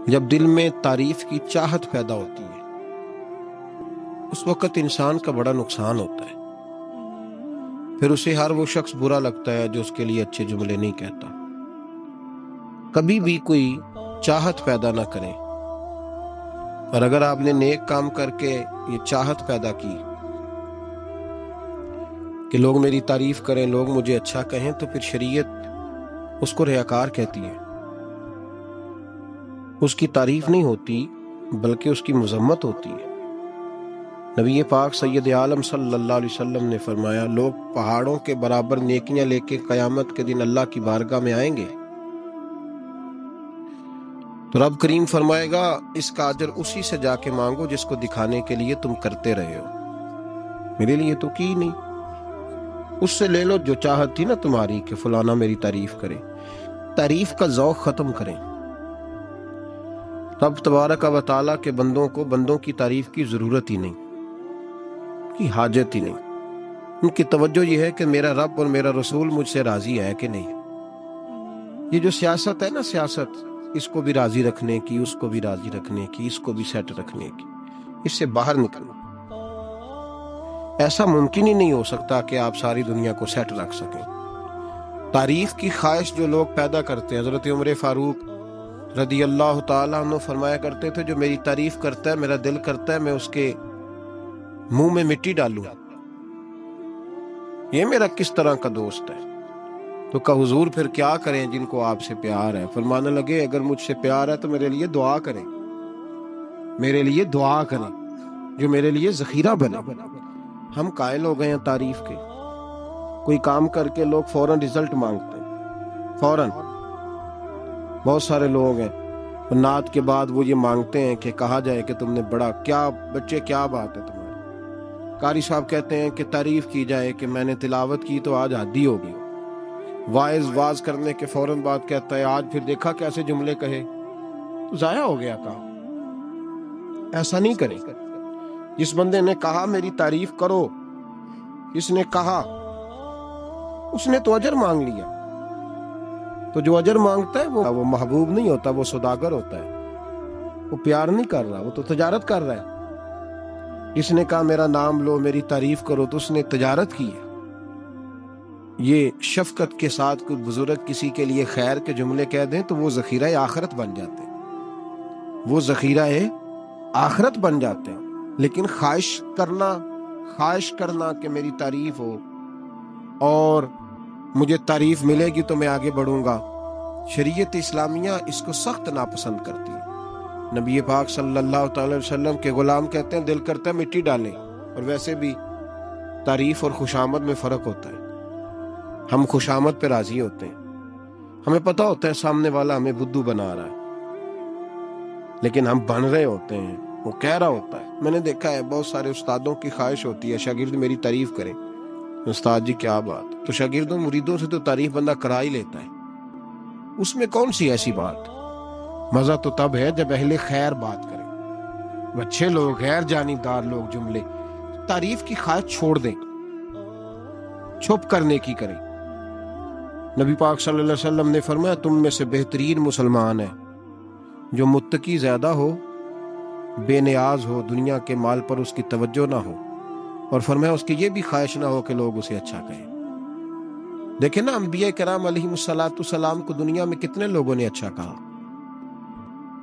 جب دل میں تعریف کی چاہت پیدا ہوتی ہے اس وقت انسان کا بڑا نقصان ہوتا ہے۔ پھر اسے ہر وہ شخص برا لگتا ہے جو اس کے لیے اچھے جملے نہیں کہتا۔ کبھی بھی کوئی چاہت پیدا نہ کریں، اور اگر آپ نے نیک کام کر کے یہ چاہت پیدا کی کہ لوگ میری تعریف کریں، لوگ مجھے اچھا کہیں، تو پھر شریعت اس کو ریاکار کہتی ہے۔ اس کی تعریف نہیں ہوتی بلکہ اس کی مذمت ہوتی ہے۔ نبی پاک سید عالم صلی اللہ علیہ وسلم نے فرمایا، لوگ پہاڑوں کے برابر نیکیاں لے کے قیامت کے دن اللہ کی بارگاہ میں آئیں گے تو رب کریم فرمائے گا اس کا اجر اسی سے جا کے مانگو جس کو دکھانے کے لیے تم کرتے رہے ہو، میرے لیے تو کی نہیں، اس سے لے لو جو چاہت تھی نا تمہاری کہ فلانا میری تعریف کرے۔ تعریف کا ذوق ختم کریں۔ رب تبارک و تعالیٰ کے بندوں کی تعریف کی ضرورت ہی نہیں، کی حاجت ہی نہیں۔ ان کی توجہ یہ ہے کہ میرا رب اور میرا رسول مجھ سے راضی ہے کہ نہیں۔ یہ جو سیاست ہے نا، سیاست اس کو بھی راضی رکھنے کی، اس کو بھی راضی رکھنے کی، اس کو بھی سیٹ رکھنے کی، اس سے باہر نکلنا۔ ایسا ممکن ہی نہیں ہو سکتا کہ آپ ساری دنیا کو سیٹ رکھ سکیں۔ تعریف کی خواہش جو لوگ پیدا کرتے ہیں، حضرت عمر فاروق رضی اللہ تعالیٰ عنہ فرمایا کرتے تھے، جو میری تعریف کرتا ہے میرا دل کرتا ہے میں اس کے منہ میں مٹی ڈالوں، یہ میرا کس طرح کا دوست ہے۔ تو کہ حضور پھر کیا کریں جن کو آپ سے پیار ہے؟ فرمانے لگے اگر مجھ سے پیار ہے تو میرے لیے دعا کریں، میرے لیے دعا کریں جو میرے لیے ذخیرہ بنے۔ ہم قائل ہو گئے ہیں تعریف کے، کوئی کام کر کے لوگ فوراً رزلٹ مانگتے ہیں، فوراً۔ بہت سارے لوگ ہیں نعت کے بعد وہ یہ مانگتے ہیں کہ کہا جائے کہ تم نے بڑا، کیا بچے کیا بات ہے تمہاری۔ قاری صاحب کہتے ہیں کہ تعریف کی جائے کہ میں نے تلاوت کی تو آج حادی ہو گئی۔ واعظ کرنے کے فوراً بعد کہتا ہے آج پھر دیکھا کیسے جملے کہے، تو ضائع ہو گیا کام۔ ایسا نہیں کریں۔ جس بندے نے کہا میری تعریف کرو، جس نے کہا اس نے تو اجر مانگ لیا۔ تو جو اجر مانگتا ہے وہ محبوب نہیں ہوتا، وہ سوداگر ہوتا ہے، وہ پیار نہیں کر رہا، وہ تو تجارت کر رہا ہے۔ جس نے کہا میرا نام لو میری تعریف کرو تو اس نے تجارت کی ہے۔ یہ شفقت کے ساتھ کوئی بزرگ کسی کے لیے خیر کے جملے کہہ دیں تو وہ ذخیرہ آخرت بن جاتے ہیں، وہ ذخیرہ آخرت بن جاتے ہیں۔ لیکن خواہش کرنا کہ میری تعریف ہو اور مجھے تعریف ملے گی تو میں آگے بڑھوں گا، شریعت اسلامیہ اس کو سخت ناپسند کرتی ہے۔ نبی پاک صلی اللہ تعالی وسلم کے غلام کہتے ہیں دل کرتا ہے مٹی ڈالیں۔ اور ویسے بھی تعریف اور خوشامد میں فرق ہوتا ہے۔ ہم خوشامد پہ راضی ہوتے ہیں، ہمیں پتہ ہوتا ہے سامنے والا ہمیں بدھو بنا رہا ہے، لیکن ہم بن رہے ہوتے ہیں، وہ کہہ رہا ہوتا ہے۔ میں نے دیکھا ہے بہت سارے استادوں کی خواہش ہوتی ہے شاگرد میری تعریف کریں، استاد جی کیا بات، تو شاگردوں مریدوں سے تو تعریف بندہ کرا ہی لیتا ہے، اس میں کون سی ایسی بات؟ مزہ تو تب ہے جب اہل خیر بات کریں، اچھے لوگ، غیر جانبدار لوگ جملے۔ تعریف کی خواہش چھوڑ دیں، چھپ کرنے کی کریں۔ نبی پاک صلی اللہ علیہ وسلم نے فرمایا تم میں سے بہترین مسلمان ہے جو متقی زیادہ ہو، بے نیاز ہو، دنیا کے مال پر اس کی توجہ نہ ہو، اور فرمایا اس کی یہ بھی خواہش نہ ہو کہ لوگ اسے اچھا کہیں۔ دیکھیں نا انبیاء کرام علیہ السلام کو دنیا میں کتنے لوگوں نے اچھا کہا،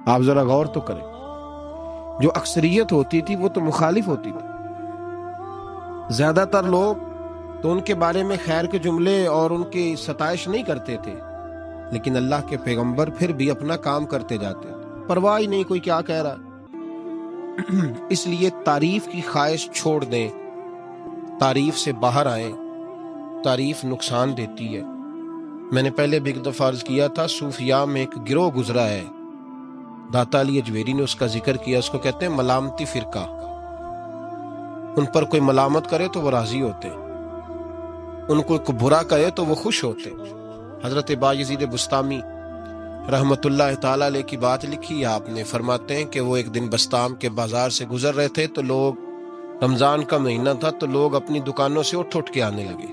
آپ ذرا غور تو کریں۔ جو اکثریت ہوتی تھی وہ تو مخالف ہوتی تھی، زیادہ تر لوگ تو ان کے بارے میں خیر کے جملے اور ان کی ستائش نہیں کرتے تھے، لیکن اللہ کے پیغمبر پھر بھی اپنا کام کرتے جاتے تھے، پرواہ ہی نہیں کوئی کیا کہہ رہا۔ اس لیے تعریف کی خواہش چھوڑ دیں، تعریف سے باہر آئیں۔ تعریف نقصان دیتی ہے۔ میں نے پہلے بھی ایک دفعہ عرض کیا تھا، صوفیاء میں ایک گروہ گزرا ہے، داتا علی اجویری نے اس کا ذکر کیا، اس کو کہتے ہیں ملامتی فرقہ۔ ان پر کوئی ملامت کرے تو وہ راضی ہوتے، ان کو کوئی برا کہے تو وہ خوش ہوتے۔ حضرت بایزید بسطامی رحمت اللہ تعالیٰ علیہ کی بات لکھی، آپ نے فرماتے ہیں کہ وہ ایک دن بسطام کے بازار سے گزر رہے تھے تو لوگ، رمضان کا مہینہ تھا، تو لوگ اپنی دکانوں سے اٹھ کے آنے لگے،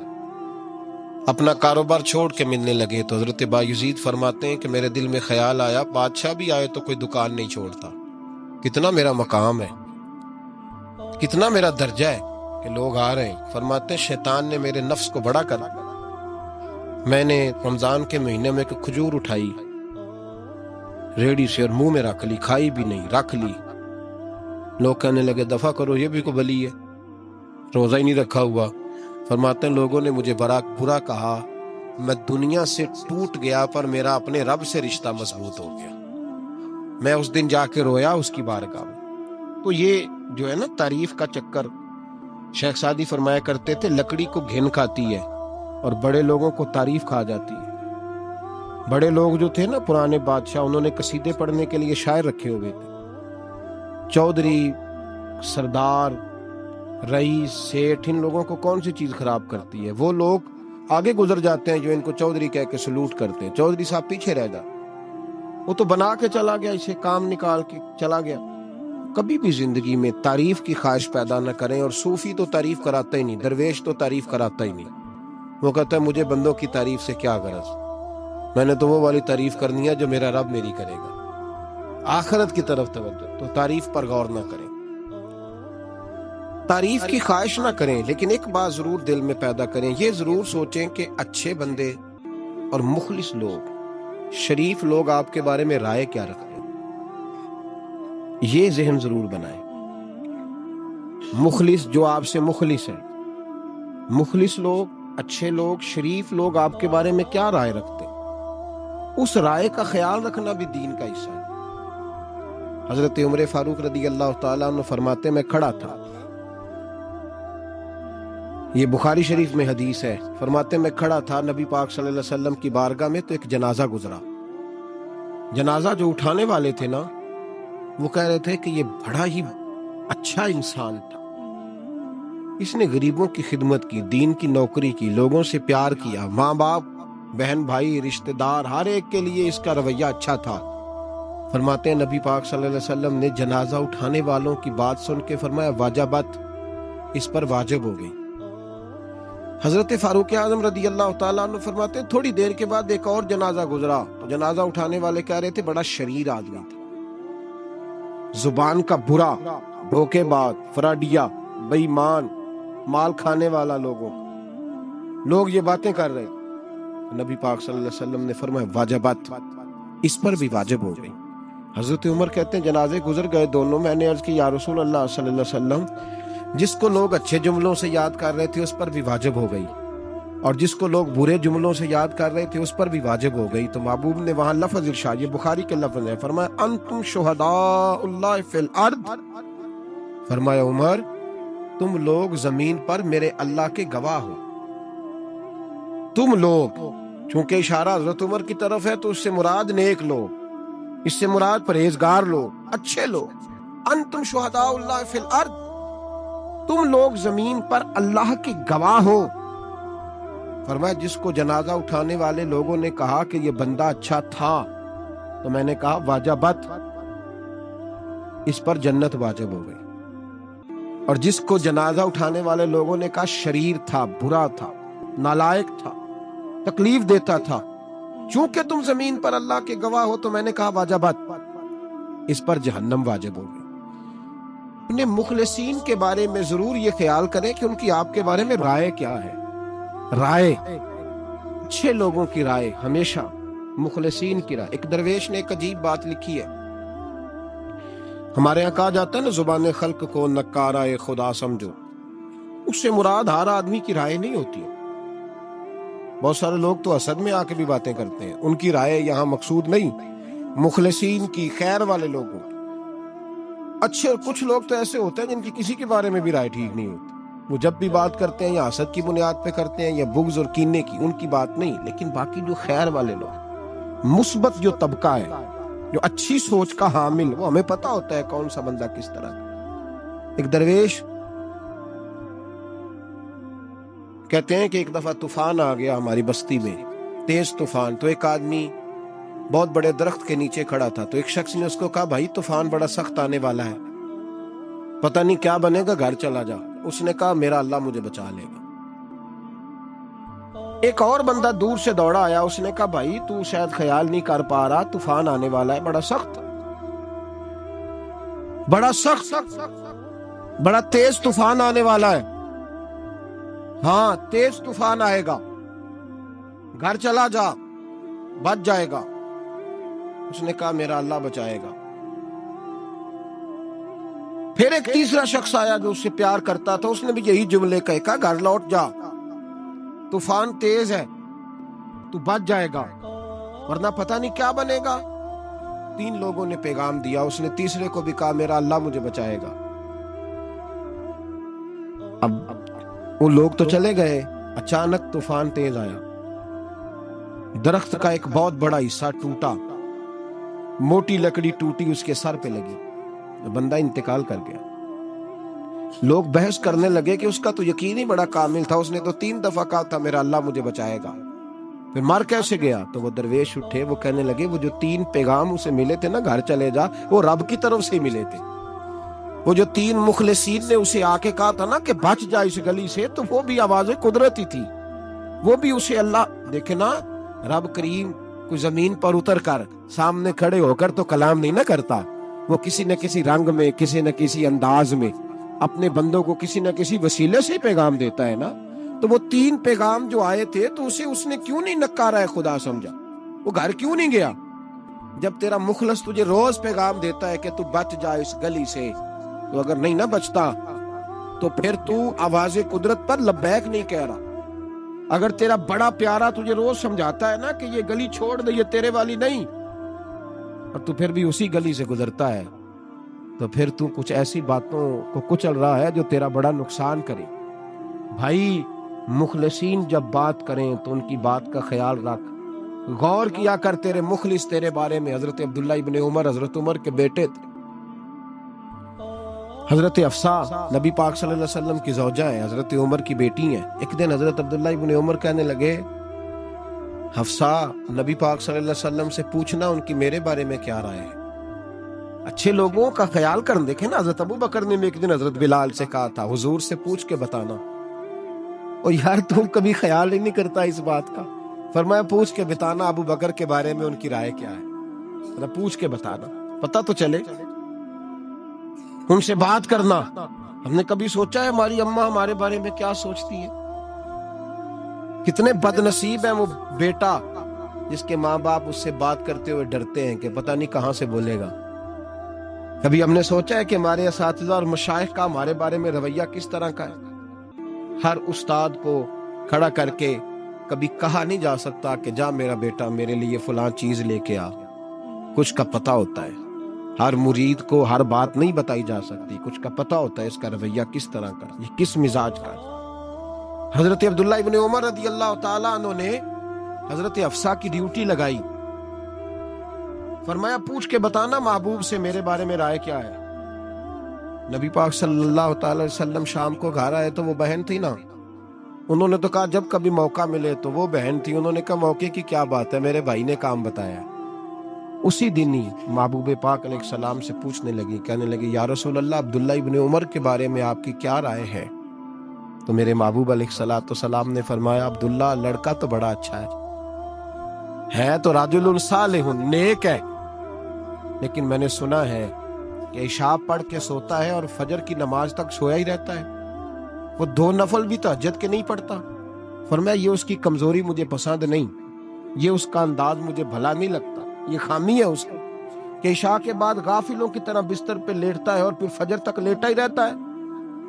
اپنا کاروبار چھوڑ کے ملنے لگے تو حضرت بایزید فرماتے ہیں کہ میرے دل میں خیال آیا بادشاہ بھی آئے تو کوئی دکان نہیں چھوڑتا، کتنا میرا مقام ہے، کتنا میرا درجہ ہے کہ لوگ آ رہے ہیں۔ فرماتے ہیں شیطان نے میرے نفس کو بڑا کر دیا، میں نے رمضان کے مہینے میں ایک کھجور اٹھائی ریڑھی سے اور منہ میں رکھ لی، کھائی بھی نہیں، رکھ لی۔ لوگ کہنے لگے دفع کرو، یہ بھی کو بلی ہے، روزہ ہی نہیں رکھا ہوا۔ فرماتے ہیں لوگوں نے مجھے برا کہا، میں دنیا سے ٹوٹ گیا پر میرا اپنے رب سے رشتہ مضبوط ہو گیا۔ میں اس دن جا کے رویا اس کی بارگاہ میں۔ تو یہ جو ہے نا تعریف کا چکر، شیخ سعدی فرمایا کرتے تھے لکڑی کو گھن کھاتی ہے اور بڑے لوگوں کو تعریف کھا جاتی ہے۔ بڑے لوگ جو تھے نا پرانے بادشاہ، انہوں نے قصیدے پڑھنے کے لیے شاعر رکھے ہوئے تھے، چودھری، سردار، رئیس، سیٹھ، ان لوگوں کو کون سی چیز خراب کرتی ہے؟ وہ لوگ آگے گزر جاتے ہیں جو ان کو چودھری کہہ کے سلوٹ کرتے ہیں، چودھری صاحب پیچھے رہ جاتے، وہ تو بنا کے چلا گیا، اسے کام نکال کے چلا گیا۔ کبھی بھی زندگی میں تعریف کی خواہش پیدا نہ کریں، اور صوفی تو تعریف کراتا ہی نہیں، درویش تو تعریف کراتا ہی نہیں، وہ کہتا ہے مجھے بندوں کی تعریف سے کیا غرض، میں نے تو وہ والی تعریف کرنی ہے جو میرا رب میری کرے گا۔ آخرت کی طرف توجہ، تو تعریف پر غور نہ کریں، تعریف کی خواہش نہ کریں، لیکن ایک بات ضرور دل میں پیدا کریں، یہ ضرور سوچیں کہ اچھے بندے اور مخلص لوگ، شریف لوگ آپ کے بارے میں رائے کیا رکھتے ہیں، یہ ذہن ضرور بنائیں۔ مخلص جو آپ سے مخلص ہے، مخلص لوگ، اچھے لوگ، شریف لوگ آپ کے بارے میں کیا رائے رکھتے ہیں، اس رائے کا خیال رکھنا بھی دین کا حصہ ہے۔ حضرت عمر فاروق رضی اللہ تعالیٰ عنہ فرماتے میں کھڑا تھا، یہ بخاری شریف میں حدیث ہے، فرماتے میں کھڑا تھا نبی پاک صلی اللہ علیہ وسلم کی بارگاہ میں، تو ایک جنازہ گزرا۔ جنازہ جو اٹھانے والے تھے نا، وہ کہہ رہے تھے کہ یہ بڑا ہی اچھا انسان تھا، اس نے غریبوں کی خدمت کی، دین کی نوکری کی، لوگوں سے پیار کیا، ماں باپ، بہن بھائی، رشتہ دار، ہر ایک کے لیے اس کا رویہ اچھا تھا۔ فرماتے ہیں نبی پاک صلی اللہ علیہ وسلم نے جنازہ اٹھانے والوں کی بات سن کے فرمایا واجبت، اس پر واجب ہو گئی۔ حضرت فاروق اعظم رضی اللہ تعالیٰ عنہ فرماتے ہیں تھوڑی دیر کے بعد ایک اور جنازہ گزرا، تو جنازہ اٹھانے والے کہہ رہے تھے بڑا شریر آدمی تھا، زبان کا برا، دھوکے باز، فراڈیا، بے ایمان، مال کھانے والا لوگوں کا، لوگ یہ باتیں کر رہے تھے۔ نبی پاک صلی اللہ علیہ وسلم نے فرمایا واجبت، اس پر بھی واجب ہو گئی۔ حضرت عمر کہتے ہیں جنازے گزر گئے دونوں، میں نے عرض کی یا رسول اللہ صلی اللہ علیہ وسلم، جس کو لوگ اچھے جملوں سے یاد کر رہے تھے اس پر بھی واجب ہو گئی، اور جس کو لوگ برے جملوں سے یاد کر رہے تھے اس پر بھی واجب ہو گئی۔ تو محبوب نے وہاں لفظ ارشاد، یہ بخاری کے لفظ ہے، فرمایا انتم شہداء اللہ فی الارض، فرمایا عمر تم لوگ زمین پر میرے اللہ کے گواہ ہو، تم لوگ، چونکہ اشارہ حضرت عمر کی طرف ہے تو اس سے مراد نیک لوگ، اس سے مراد پرہیزگار لوگ، اچھے لوگ، انتم شہداء اللہ فی الارض، تم لوگ زمین پر اللہ کے گواہ ہو۔ فرمایا جس کو جنازہ اٹھانے والے لوگوں نے کہا کہ یہ بندہ اچھا تھا، تو میں نے کہا واجبت، اس پر جنت واجب ہو گئی، اور جس کو جنازہ اٹھانے والے لوگوں نے کہا شریر تھا، برا تھا، نالائق تھا، تکلیف دیتا تھا، چونکہ تم زمین پر اللہ کے گواہ ہو، تو میں نے کہا واجبت، اس پر جہنم واجب ہو گئی۔ اپنے مخلصین کے بارے میں ضرور یہ خیال کریں کہ ان کی آپ کے بارے میں رائے کیا ہے، رائے، اچھے لوگوں کی رائے، ہمیشہ مخلصین کی رائے۔ ایک درویش نے ایک عجیب بات لکھی ہے، ہمارے یہاں کہا جاتا ہے نا زبان خلق کو نکارہ خدا سمجھو، اس سے مراد ہر آدمی کی رائے نہیں ہوتی ہے، بہت سارے لوگ تو حسد میں آ کے بھی باتیں کرتے ہیں، ان کی رائے یہاں مقصود نہیں، مخلصین کی، خیر والے لوگوں کی۔ اچھے کچھ لوگ تو ایسے ہوتے ہیں جن کی کسی کے بارے میں بھی رائے ٹھیک نہیں ہوتی، وہ جب بھی بات کرتے ہیں یا حسد کی بنیاد پہ کرتے ہیں یا بغض اور کینے کی، ان کی بات نہیں، لیکن باقی جو خیر والے لوگ، مثبت جو طبقہ ہے، جو اچھی سوچ کا حامل، وہ ہمیں پتا ہوتا ہے کون سا بندہ کس طرح کا۔ ایک درویش کہتے ہیں کہ ایک دفعہ طوفان آ گیا ہماری بستی میں، تیز طوفان، تو ایک آدمی بہت بڑے درخت کے نیچے کھڑا تھا، تو ایک شخص نے اس کو کہا بھائی طوفان بڑا سخت آنے والا ہے، پتہ نہیں کیا بنے گا، گھر چلا جا۔ اس نے کہا میرا اللہ مجھے بچا لے گا۔ ایک اور بندہ دور سے دوڑا آیا، اس نے کہا بھائی تو شاید خیال نہیں کر پا رہا، طوفان آنے والا ہے، بڑا سخت بڑا تیز طوفان آنے والا ہے، ہاں تیز طوفان آئے گا، گھر چلا جا، بچ جائے گا۔ اس نے کہا میرا اللہ بچائے گا۔ پھر ایک تیسرا شخص آیا جو اس سے پیار کرتا تھا، اس نے بھی یہی جملے کہا گھر لوٹ جا، طوفان تیز ہے، تو بچ جائے گا، ورنہ پتہ نہیں کیا بنے گا۔ 3 لوگوں نے پیغام دیا، اس نے تیسرے کو بھی کہا میرا اللہ مجھے بچائے گا۔ اب وہ لوگ تو چلے گئے، اچانک طوفان تیز آیا، درخت کا ایک بہت بڑا حصہ ٹوٹا، موٹی لکڑی ٹوٹی، اس کے سر پہ لگی، بندہ انتقال کر گیا۔ لوگ بحث کرنے لگے کہ اس کا تو یقین ہی بڑا کامل تھا، اس نے تو 3 دفعہ کہا تھا میرا اللہ مجھے بچائے گا، پھر مر کیسے گیا؟ تو وہ درویش اٹھے، وہ کہنے لگے وہ جو 3 پیغام اسے ملے تھے نا گھر چلے جا، وہ رب کی طرف سے ملے تھے۔ وہ جو 3 مخلصین نے اسے آ کے کہا تھا نا کہ بچ جا اس گلی سے، تو وہ بھی آواز قدرتی تھی، وہ بھی اسے اللہ دیکھے نا، رب کریم کوئی زمین پر اتر کر سامنے کھڑے ہو کر تو کلام نہیں نہ کرتا، وہ کسی نہ کسی رنگ میں، کسی نہ کسی انداز میں اپنے بندوں کو کسی نہ کسی وسیلے سے پیغام دیتا ہے نا۔ تو وہ 3 پیغام جو آئے تھے تو اسے اس نے کیوں نہیں نکارا ہے خدا سمجھا، وہ گھر کیوں نہیں گیا؟ جب تیرا مخلص تجھے روز پیغام دیتا ہے کہ تو بچ جا اس گلی سے، تو اگر نہیں نہ بچتا تو پھر تو آواز قدرت پر لبیک نہیں کہہ رہا۔ اگر تیرا بڑا پیارا تجھے روز سمجھاتا ہے نا کہ یہ گلی چھوڑ دے، یہ تیرے والی نہیں، اور تو پھر بھی اسی گلی سے گزرتا ہے، تو پھر تو کچھ ایسی باتوں کو کچل رہا ہے جو تیرا بڑا نقصان کرے۔ بھائی مخلصین جب بات کریں تو ان کی بات کا خیال رکھ، غور کیا کر، تیرے مخلص تیرے بارے میں حضرت عبداللہ ابن عمر، حضرت عمر کے بیٹے تھے، حضرت حفصہ نبی پاک صلی اللہ علیہ وسلم کی زوجہ ہے، حضرت عمر کی بیٹی ہیں۔ ایک دن حضرت عبداللہ ابن عمر کہنے لگے حفصہ نبی پاک صلی اللہ علیہ وسلم سے پوچھنا ان کی میرے بارے میں کیا رائے ہے، اچھے لوگوں کا خیال کر۔ دیکھیں نا حضرت ابو بکر نے ایک دن حضرت بلال سے کہا تھا حضور سے پوچھ کے بتانا، اور یار تم کبھی خیال ہی نہیں کرتا اس بات کا۔ فرمایا پوچھ کے بتانا ابو بکر کے بارے میں ان کی رائے کیا ہے، پوچھ کے بتانا، پتہ تو چلے، ان سے بات کرنا۔ ہم نے کبھی سوچا ہے ہماری اماں ہمارے بارے میں کیا سوچتی ہے؟ کتنے بد نصیب ہیں وہ بیٹا جس کے ماں باپ اس سے بات کرتے ہوئے ڈرتے ہیں کہ پتہ نہیں کہاں سے بولے گا۔ کبھی ہم نے سوچا ہے کہ ہمارے اساتذہ اور مشائخ کا ہمارے بارے میں رویہ کس طرح کا ہے؟ ہر استاد کو کھڑا کر کے کبھی کہا نہیں جا سکتا کہ جا میرا بیٹا میرے لیے فلاں چیز لے کے آ، کچھ کا پتہ ہوتا ہے۔ ہر مرید کو ہر بات نہیں بتائی جا سکتی، کچھ کا پتہ ہوتا ہے اس کا رویہ کس طرح کا، یہ کس مزاج کا ہے۔ حضرت عبداللہ ابن عمر رضی اللہ تعالیٰ عنہ نے حضرت حفصہ کی ڈیوٹی لگائی، فرمایا پوچھ کے بتانا محبوب سے میرے بارے میں رائے کیا ہے۔ نبی پاک صلی اللہ تعالی وسلم شام کو گھر آئے تو وہ بہن تھی نا، انہوں نے تو کہا جب کبھی موقع ملے تو وہ بہن تھی، انہوں نے کہا موقع کی کیا بات ہے، میرے بھائی نے کام بتایا۔ اسی دن ہی محبوب پاک علیہ السلام سے پوچھنے لگی، کہنے لگی یا رسول اللہ عبداللہ ابن عمر کے بارے میں آپ کی کیا رائے ہے؟ تو میرے محبوب علیہ السلام نے فرمایا عبداللہ لڑکا تو بڑا اچھا ہے تو رجل صالح، نیک ہے، لیکن میں نے سنا ہے کہ عشاء پڑھ کے سوتا ہے اور فجر کی نماز تک سویا ہی رہتا ہے، وہ 2 نفل بھی تہجد کے نہیں پڑھتا۔ فرمایا یہ اس کی کمزوری مجھے پسند نہیں، یہ اس کا انداز مجھے بھلا نہیں لگتا، یہ خامی ہے اس کی کہ عشاء کے بعد غافلوں کی طرح بستر پہ لیٹتا ہے اور پھر فجر تک لیٹا ہی رہتا ہے،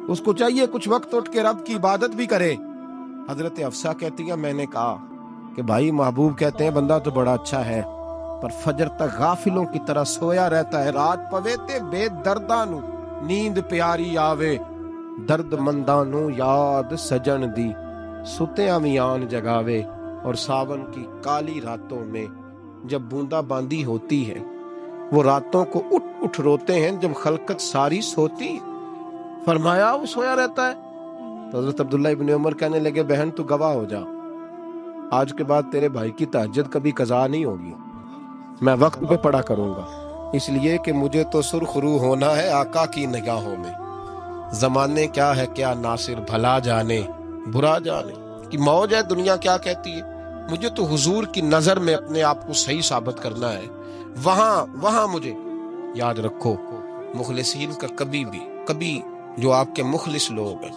اس کو چاہیے کچھ وقت اٹھ کے رب کی عبادت بھی کرے۔ حضرت حفصہ کہتی ہے میں نے کہا کہ بھائی محبوب کہتے ہیں بندہ تو بڑا اچھا ہے پر فجر تک غافلوں کی طرح سویا رہتا ہے، رات پوے تے بے دردانو نیند پیاری آوے، درد مندانو یاد سجن دی ستیاں میان جگاوے۔ اور ساون کی کالی راتوں میں جب بوندا باندی ہوتی ہے وہ راتوں کو اٹھ اٹھ روتے ہیں جب خلقت ساری سوتی ہے۔ فرمایا وہ سویا رہتا ہے؟ تو حضرت عبداللہ ابن عمر کہنے لگے بہن تو گواہ ہو جا، آج کے بعد تیرے بھائی کی تہجد کبھی قضا نہیں ہوگی، میں وقت پہ پڑھا کروں گا، اس لیے کہ مجھے تو سرخ روح ہونا ہے آقا کی نگاہوں میں۔ زمانے کیا ہے کیا ناصر، بھلا جانے برا جانے، کہ موج ہے دنیا کیا کہتی ہے، مجھے تو حضور کی نظر میں اپنے آپ کو صحیح ثابت کرنا ہے، وہاں مجھے یاد رکھو مخلصین کا کبھی جو آپ کے مخلص لوگ ہیں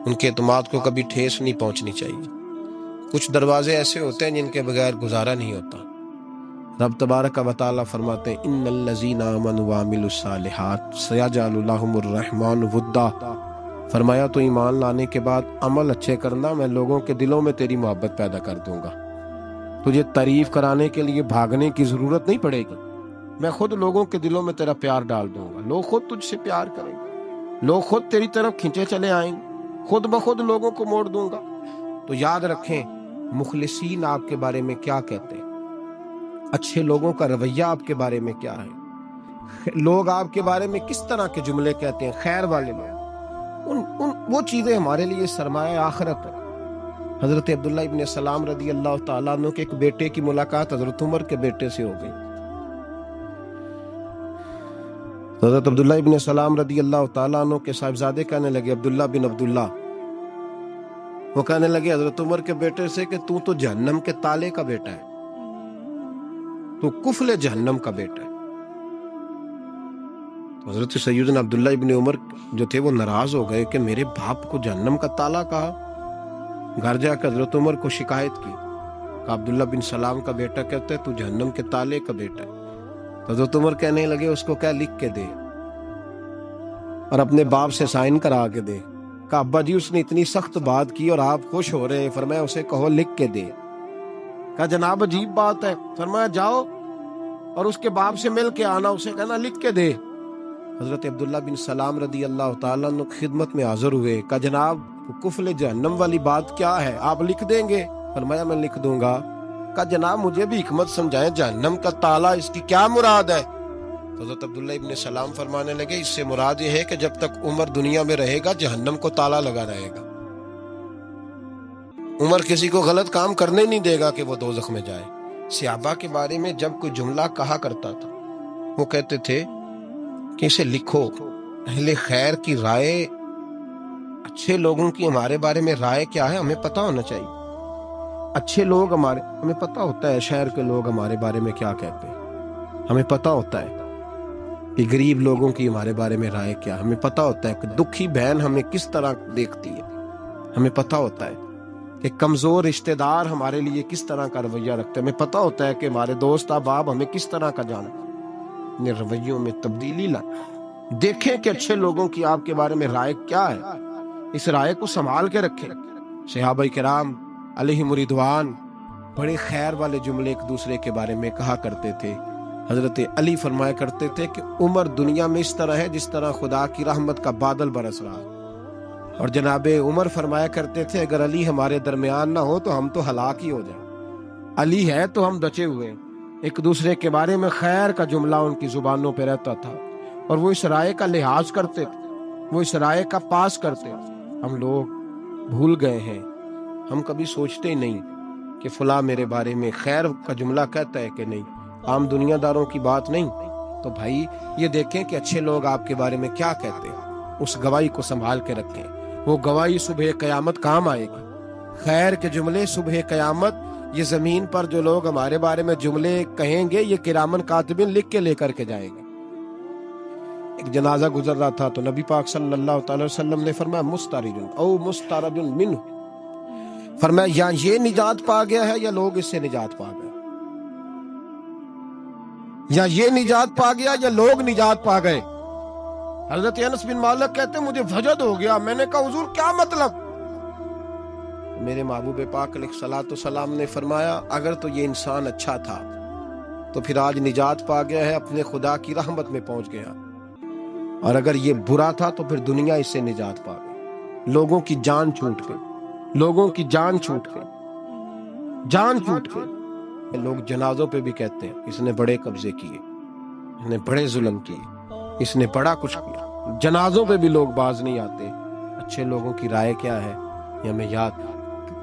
ان کے اعتماد کو کبھی ٹھیس نہیں پہنچنی چاہیے۔ کچھ دروازے ایسے ہوتے ہیں جن کے بغیر گزارا نہیں ہوتا۔ رب تبارک و تعالیٰ فرماتے ہیں ان الذین آمنوا وعملوا الصالحات سیجعل لهم الرحمن ودا، فرمایا تو ایمان لانے کے بعد عمل اچھے کرنا، میں لوگوں کے دلوں میں تیری محبت پیدا کر دوں گا۔ تجھے تعریف کرانے کے لیے بھاگنے کی ضرورت نہیں پڑے گی، میں خود لوگوں کے دلوں میں تیرا پیار ڈال دوں گا، لوگ خود تجھ سے پیار کریں گے، لوگ خود تیری طرف کھینچے چلے آئیں گے، خود بخود لوگوں کو موڑ دوں گا۔ تو یاد رکھیں مخلصین آپ کے بارے میں کیا کہتے ہیں، اچھے لوگوں کا رویہ آپ کے بارے میں کیا ہے، لوگ آپ کے بارے میں کس طرح کے جملے کہتے ہیں، خیر والے لوگ، وہ چیزیں ہمارے لیے سرمایہ آخرت ہے۔ حضرت عبداللہ ابن سلام رضی اللہ تعالیٰ عنہ کے ایک بیٹے کی ملاقات حضرت عمر کے بیٹے سے ہو گئی۔ حضرت عبداللہ ابن سلام رضی اللہ تعالیٰ عنہ کے صاحبزادے کہنے لگے عبداللہ بن عبداللہ، وہ کہنے لگے حضرت عمر کے بیٹے سے کہ تو جہنم کے تالے کا بیٹا ہے، تو کفل جہنم کا بیٹا ہے۔ حضرت سیدنا عبداللہ ابن عمر جو تھے وہ ناراض ہو گئے کہ میرے باپ کو جہنم کا تالا کہا۔ گھر جا کر حضرت عمر کو شکایت کی کہ عبداللہ بن سلام کا بیٹا کہتا ہے تو جہنم کے تالے کا بیٹا ہے۔ حضرت عمر کہنے لگے اس کو کیا لکھ کے دے اور اپنے باپ سے سائن کرا کے دے۔ کہا ابا جی اس نے اتنی سخت بات کی اور آپ خوش ہو رہے ہیں، فرمایا اسے کہو لکھ کے دے۔ کہا جناب عجیب بات ہے، فرمایا جاؤ اور اس کے باپ سے مل کے آنا، اسے کہنا لکھ کے دے۔ حضرت عبداللہ بن سلام رضی اللہ تعالیٰ عنہ خدمت میں حاضر ہوئے، کہا جناب کفل جہنم والی بات کیا ہے، آپ لکھ دیں گے؟ فرمایا میں لکھ دوں گا۔ کہا جناب مجھے بھی حکمت سمجھائیں، جہنم کا تالا اس کی کیا مراد ہے؟ حضرت عبداللہ ابن سلام فرمانے لگے اس سے مراد یہ ہے کہ جب تک عمر دنیا میں رہے گا جہنم کو تالا لگا رہے گا، عمر کسی کو غلط کام کرنے نہیں دے گا کہ وہ دوزخ میں جائے۔ صحابہ کے بارے میں جب کوئی جملہ کہا کرتا تھا وہ کہتے تھے کہ اسے لکھو، اہل خیر کی رائے، اچھے لوگوں کی ہمارے بارے میں رائے کیا ہے ہمیں پتہ ہونا چاہیے۔ اچھے لوگ ہمیں پتہ ہوتا ہے شہر کے لوگ ہمارے بارے میں کیا کہتے ہیں، ہمیں پتہ ہوتا ہے کہ غریب لوگوں کی ہمارے بارے میں رائے کیا، ہمیں پتہ ہوتا ہے کہ دکھی بہن ہمیں کس طرح دیکھتی ہے، ہمیں پتہ ہوتا ہے کہ کمزور رشتہ دار ہمارے لیے کس طرح کا رویہ رکھتے ہیں، ہمیں پتہ ہوتا ہے کہ ہمارے دوست احباب ہمیں کس طرح کا جانا۔ اپنے رویوں میں تبدیلی لائیں، دیکھیں کہ اچھے لوگوں کی آپ کے بارے میں رائے کیا ہے، اس رائے کو سنبھال کے رکھیں۔ صحابہ کرام علیہم رضوان بڑے خیر والے جملے ایک دوسرے کے بارے میں کہا کرتے تھے۔ حضرت علی فرمایا کرتے تھے کہ عمر دنیا میں اس طرح ہے جس طرح خدا کی رحمت کا بادل برس رہا ہے، اور جناب عمر فرمایا کرتے تھے اگر علی ہمارے درمیان نہ ہو تو ہم تو ہلاک ہی ہو جائیں، علی ہے تو ہم بچے ہوئے ہیں۔ ایک دوسرے کے بارے میں خیر کا جملہ ان کی زبانوں پہ رہتا تھا اور وہ اس رائے کا لحاظ کرتے تھے، وہ اس رائے کا پاس کرتے۔ ہم لوگ بھول گئے ہیں، ہم کبھی سوچتے ہی نہیں کہ فلاں میرے بارے میں خیر کا جملہ کہتا ہے کہ نہیں، عام دنیا داروں کی بات نہیں۔ تو بھائی یہ دیکھیں کہ اچھے لوگ آپ کے بارے میں کیا کہتے ہیں، اس گواہی کو سنبھال کے رکھیں، وہ گواہی صبح قیامت کام آئے گی۔ خیر کے جملے صبح قیامت، یہ زمین پر جو لوگ ہمارے بارے میں جملے کہیں گے یہ کرامن کاتبین لکھ کے لے کر کے جائیں گے۔ ایک جنازہ گزر رہا تھا تو نبی پاک صلی اللہ تعالی وسلم نے فرمایا مسترد او مسترد منہ، فرمایا یا یہ نجات پا گیا ہے یا لوگ اس سے نجات پا گئے، یا یہ نجات پا گیا یا لوگ نجات پا گئے۔ حضرت انس بن مالک کہتے مجھے وجد ہو گیا، میں نے کہا حضور کیا مطلب؟ میرے محبوب پاک علیہ الصلوۃ والسلام نے فرمایا اگر تو یہ انسان اچھا تھا تو پھر آج نجات پا گیا ہے، اپنے خدا کی رحمت میں پہنچ گیا، اور اگر یہ برا تھا تو پھر دنیا اس سے نجات پا گئی۔ لوگوں کی جان چھوٹ گئی، لوگوں کی جان چھوٹ گئی، جان چھوٹ گئی۔ لوگ جنازوں پہ بھی کہتے ہیں اس نے بڑے قبضے کیے، اس نے بڑے ظلم کیے، اس نے بڑا کچھ کیا۔ جنازوں پہ بھی لوگ باز نہیں آتے۔ اچھے لوگوں کی رائے کیا ہے یہ ہمیں یاد۔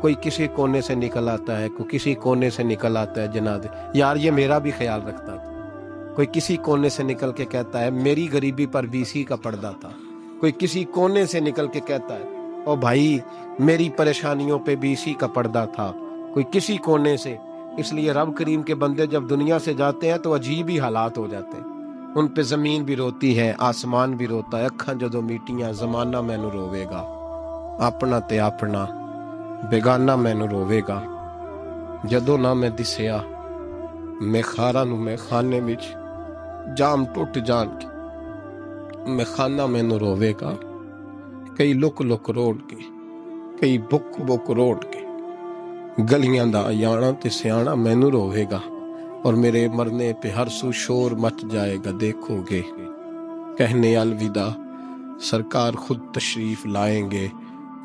کوئی کسی کونے سے نکل آتا ہے، کوئی کسی کونے سے نکل آتا ہے جنازے، یار یہ میرا بھی خیال رکھتا تھا۔ کوئی کسی کونے سے نکل کے کہتا ہے میری غریبی پر 20 کا پردہ تھا، کوئی کسی کونے سے نکل کے کہتا ہے اور بھائی میری پریشانیوں پہ بھی اسی کا پردہ تھا، کوئی کسی کونے سے۔ اس لیے رب کریم کے بندے جب دنیا سے جاتے ہیں تو عجیب ہی حالات ہو جاتے ہیں، ان پہ زمین بھی روتی ہے، آسمان بھی روتا ہے، اکھاں جدوں میٹیاں زمانہ مینوں روے گا، اپنا تے اپنا بیگانہ مینوں روے گا، جدوں نہ میں دسیا میں خاراں نوں میں خانے وچ جام ٹوٹ جان کے میں خانہ مینوں روے گا، کئی لک لک روڑ کے، کئی بک بک روڑ کے، گلیاں دا یانا تے سیانا مینوں روے گا، اور میرے مرنے پہ ہر سو شور مچ جائے گا، دیکھو گے کہنے الوداع سرکار خود تشریف لائیں گے۔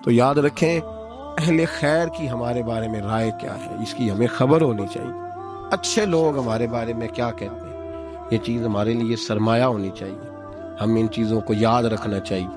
تو یاد رکھیں اہل خیر کی ہمارے بارے میں رائے کیا ہے، اس کی ہمیں خبر ہونی چاہیے، اچھے لوگ ہمارے بارے میں کیا کہتے ہیں، یہ چیز ہمارے لیے سرمایہ ہونی چاہیے، ہم ان چیزوں کو یاد رکھنا چاہیے۔